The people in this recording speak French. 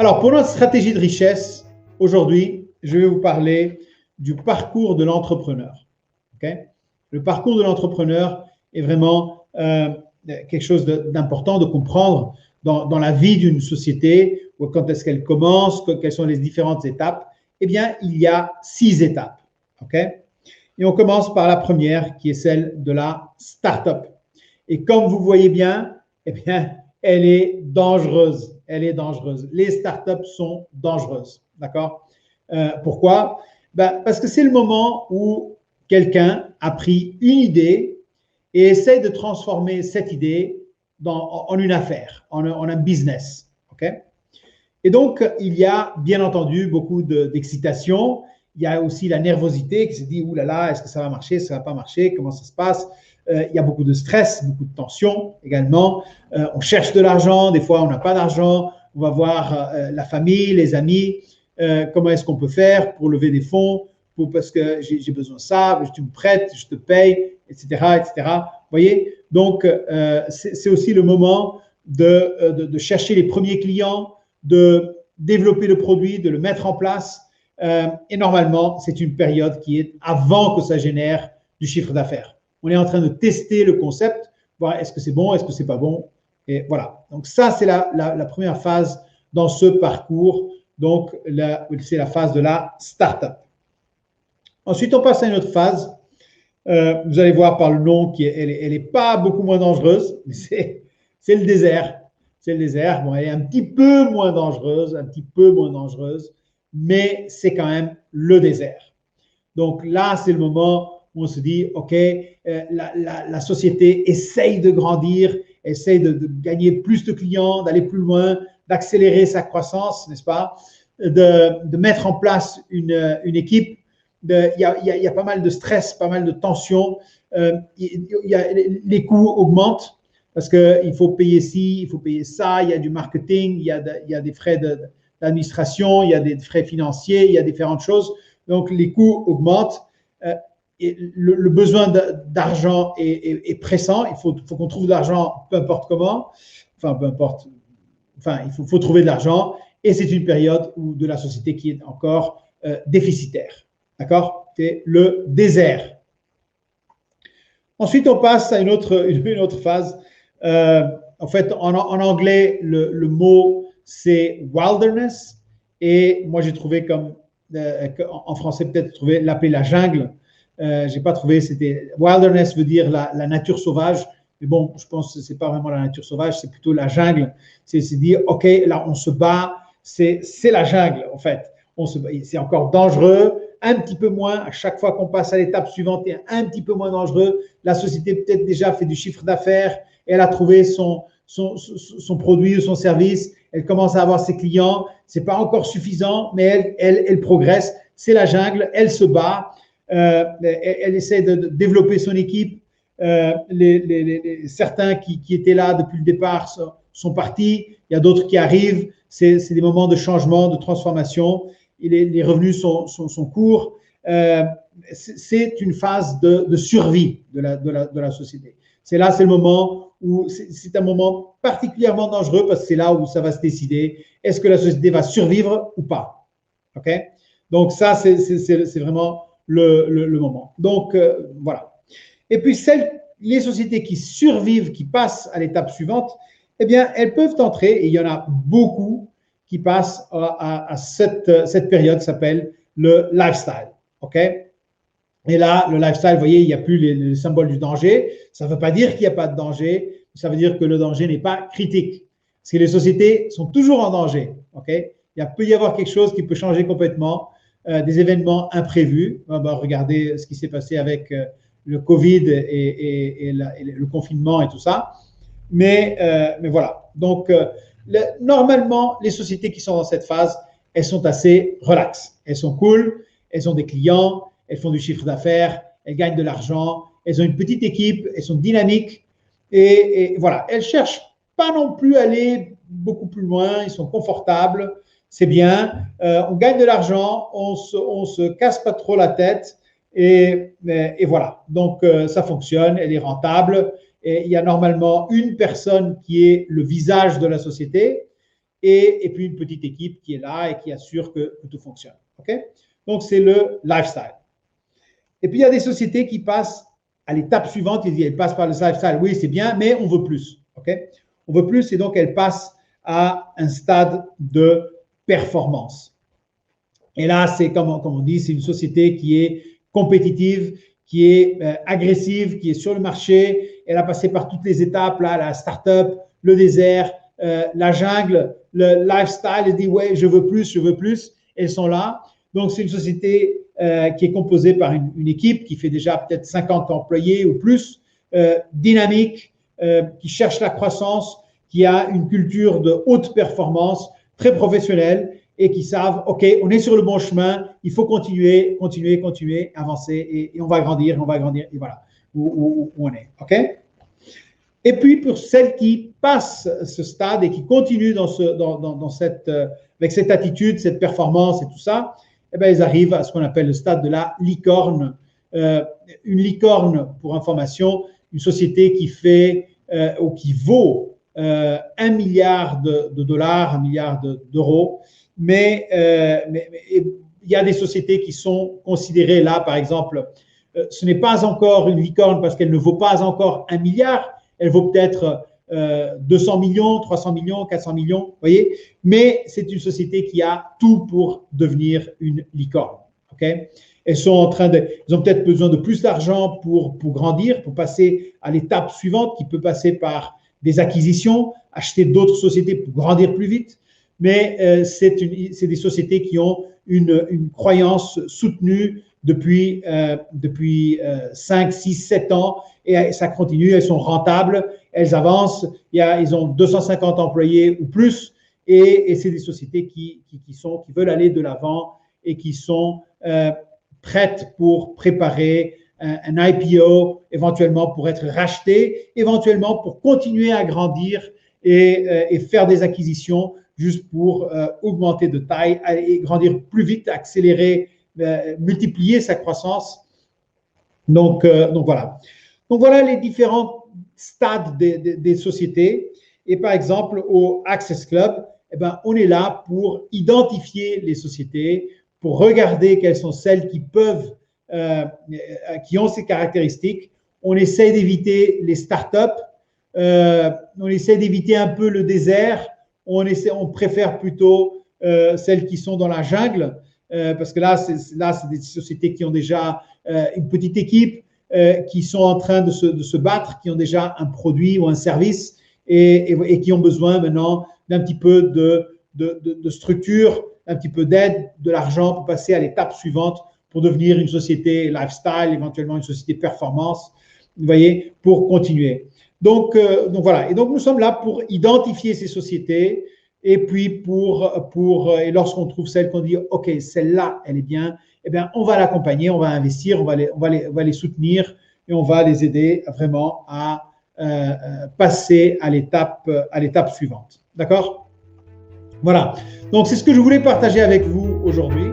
Alors, pour notre stratégie de richesse, aujourd'hui, je vais vous parler du parcours de l'entrepreneur. Okay? Le parcours de l'entrepreneur est vraiment quelque chose d'important de comprendre dans la vie d'une société, ou quand est-ce qu'elle commence, quelles sont les différentes étapes. Eh bien, il y a 6 étapes. Okay? Et on commence par la première, qui est celle de la start-up. Et comme vous voyez bien, eh bien, elle est dangereuse. Elle est dangereuse. Les startups sont dangereuses. D'accord? Pourquoi? Parce que c'est le moment où quelqu'un a pris une idée et essaie de transformer cette idée en une affaire, en un business. Okay? Et donc, il y a bien entendu beaucoup d'excitation. Il y a aussi la nervosité qui se dit, ouh là là, est-ce que ça va marcher, ça ne va pas marcher, comment ça se passe? Il y a beaucoup de stress, beaucoup de tension également. On cherche de l'argent, des fois on n'a pas d'argent. On va voir la famille, les amis, comment est-ce qu'on peut faire pour lever des fonds, parce que j'ai besoin de ça, tu me prêtes, je te paye, etc. etc. Vous voyez? Donc, c'est aussi le moment de chercher les premiers clients, de développer le produit, de le mettre en place. Et normalement, c'est une période qui est avant que ça génère du chiffre d'affaires. On est en train de tester le concept, voir est-ce que c'est bon, est-ce que c'est pas bon. Et voilà. Donc ça, c'est la première phase dans ce parcours. Donc, c'est la phase de la start-up. Ensuite, on passe à une autre phase. Vous allez voir par le nom qu'elle n'est pas beaucoup moins dangereuse, mais c'est le désert. C'est le désert. Bon, elle est un petit peu moins dangereuse, mais c'est quand même le désert. Donc là, c'est le moment où on se dit, OK, la société essaye de grandir, essaye de gagner plus de clients, d'aller plus loin, d'accélérer sa croissance, n'est-ce pas? De mettre en place une équipe. Il y a pas mal de stress, pas mal de tension. Les coûts augmentent parce qu'il faut payer ci, il faut payer ça, il y a du marketing, il y a des frais d'administration, il y a des frais financiers, il y a différentes choses. Donc, les coûts augmentent. Et le besoin d'argent est pressant. Il faut qu'on trouve de l'argent, peu importe comment. Enfin, peu importe. Enfin, il faut trouver de l'argent. Et c'est une période de la société qui est encore déficitaire. D'accord? C'est le désert. Ensuite, on passe à une autre phase. En fait, en anglais, le mot, c'est wilderness. Et moi, j'ai trouvé en français, peut-être l'appeler la jungle. J'ai pas trouvé, c'était wilderness veut dire la nature sauvage, mais bon, je pense que c'est pas vraiment la nature sauvage, c'est plutôt la jungle. C'est dire, ok, là on se bat, c'est la jungle en fait. C'est encore dangereux, un petit peu moins à chaque fois qu'on passe à l'étape suivante, et un petit peu moins dangereux. La société peut-être déjà fait du chiffre d'affaires, elle a trouvé son produit ou son service, elle commence à avoir ses clients. C'est pas encore suffisant, mais elle progresse. C'est la jungle, elle se bat. Elle essaie de développer son équipe. Certains qui étaient là depuis le départ sont partis. Il y a d'autres qui arrivent. C'est des moments de changement, de transformation. Et les revenus sont courts. C'est une phase de survie de la société. C'est le moment où c'est un moment particulièrement dangereux parce que c'est là où ça va se décider. Est-ce que la société va survivre ou pas? OK? Donc ça, c'est vraiment le moment. Donc, voilà. Et puis, les sociétés qui survivent, qui passent à l'étape suivante, eh bien, elles peuvent entrer, et il y en a beaucoup qui passent à cette période qui s'appelle le lifestyle. OK? Et là, le lifestyle, vous voyez, il n'y a plus les symboles du danger. Ça ne veut pas dire qu'il n'y a pas de danger. Ça veut dire que le danger n'est pas critique. Parce que les sociétés sont toujours en danger. OK? Il peut y avoir quelque chose qui peut changer complètement. Des événements imprévus. Regardez ce qui s'est passé avec le Covid et le confinement et tout ça. Mais voilà. Donc, normalement, les sociétés qui sont dans cette phase, elles sont assez relaxes. Elles sont cool, elles ont des clients, elles font du chiffre d'affaires, elles gagnent de l'argent, elles ont une petite équipe, elles sont dynamiques. Et voilà, elles ne cherchent pas non plus à aller beaucoup plus loin, ils sont confortables. C'est bien, on gagne de l'argent, on se casse pas trop la tête et voilà. Donc, ça fonctionne, elle est rentable et il y a normalement une personne qui est le visage de la société et puis une petite équipe qui est là et qui assure que tout fonctionne. Okay? Donc, c'est le lifestyle. Et puis, il y a des sociétés qui passent à l'étape suivante. Elles passent par le lifestyle. Oui, c'est bien, mais on veut plus. Okay? On veut plus et donc elles passent à un stade de performance. Et là, c'est comme on dit, c'est une société qui est compétitive, qui est agressive, qui est sur le marché. Elle a passé par toutes les étapes, là, la start-up, le désert, la jungle, le lifestyle. Elle dit, ouais, je veux plus, je veux plus. Elles sont là. Donc, c'est une société qui est composée par une équipe qui fait déjà peut-être 50 employés ou plus, dynamique, qui cherche la croissance, qui a une culture de haute performance, très professionnelle et qui savent, OK, on est sur le bon chemin, il faut continuer, avancer et on va grandir, et voilà où on est. OK? Et puis, pour celles qui passent ce stade et qui continuent avec cette attitude, cette performance et tout ça, eh bien, ils arrivent à ce qu'on appelle le stade de la licorne. Une licorne, pour information, une société qui fait ou qui vaut 1 milliard de dollars, 1 milliard d'euros, mais il y a des sociétés qui sont considérées là, par exemple, ce n'est pas encore une licorne parce qu'elle ne vaut pas encore 1 milliard, elle vaut peut-être 200 millions, 300 millions, 400 millions, vous voyez, mais c'est une société qui a tout pour devenir une licorne. Okay? Ils ont peut-être besoin de plus d'argent pour grandir, pour passer à l'étape suivante qui peut passer par des acquisitions, acheter d'autres sociétés pour grandir plus vite, mais c'est des sociétés qui ont une croyance soutenue depuis 5, 6, 7 ans et ça continue, elles sont rentables, elles avancent, ils ont 250 employés ou plus et c'est des sociétés qui veulent aller de l'avant et qui sont prêtes pour préparer un IPO, éventuellement pour être racheté, éventuellement pour continuer à grandir et faire des acquisitions juste pour augmenter de taille et grandir plus vite, accélérer, multiplier sa croissance. Donc voilà. Donc voilà les différents stades des sociétés. Et par exemple, au Access Club, eh ben, on est là pour identifier les sociétés, pour regarder quelles sont celles qui peuvent qui ont ces caractéristiques. On essaie d'éviter les startups, on essaie d'éviter un peu le désert, on préfère plutôt celles qui sont dans la jungle, parce que là, c'est des sociétés qui ont déjà une petite équipe, qui sont en train de se battre, qui ont déjà un produit ou un service et qui ont besoin maintenant d'un petit peu de structure, un petit peu d'aide, de l'argent pour passer à l'étape suivante, pour devenir une société lifestyle, éventuellement une société performance, vous voyez, pour continuer. Donc voilà. Et donc, nous sommes là pour identifier ces sociétés et puis et lorsqu'on trouve celle qu'on dit, OK, celle-là, elle est bien, eh bien, on va l'accompagner, on va investir, on va les soutenir et on va les aider vraiment à passer à l'étape suivante. D'accord? Voilà. Donc, c'est ce que je voulais partager avec vous aujourd'hui.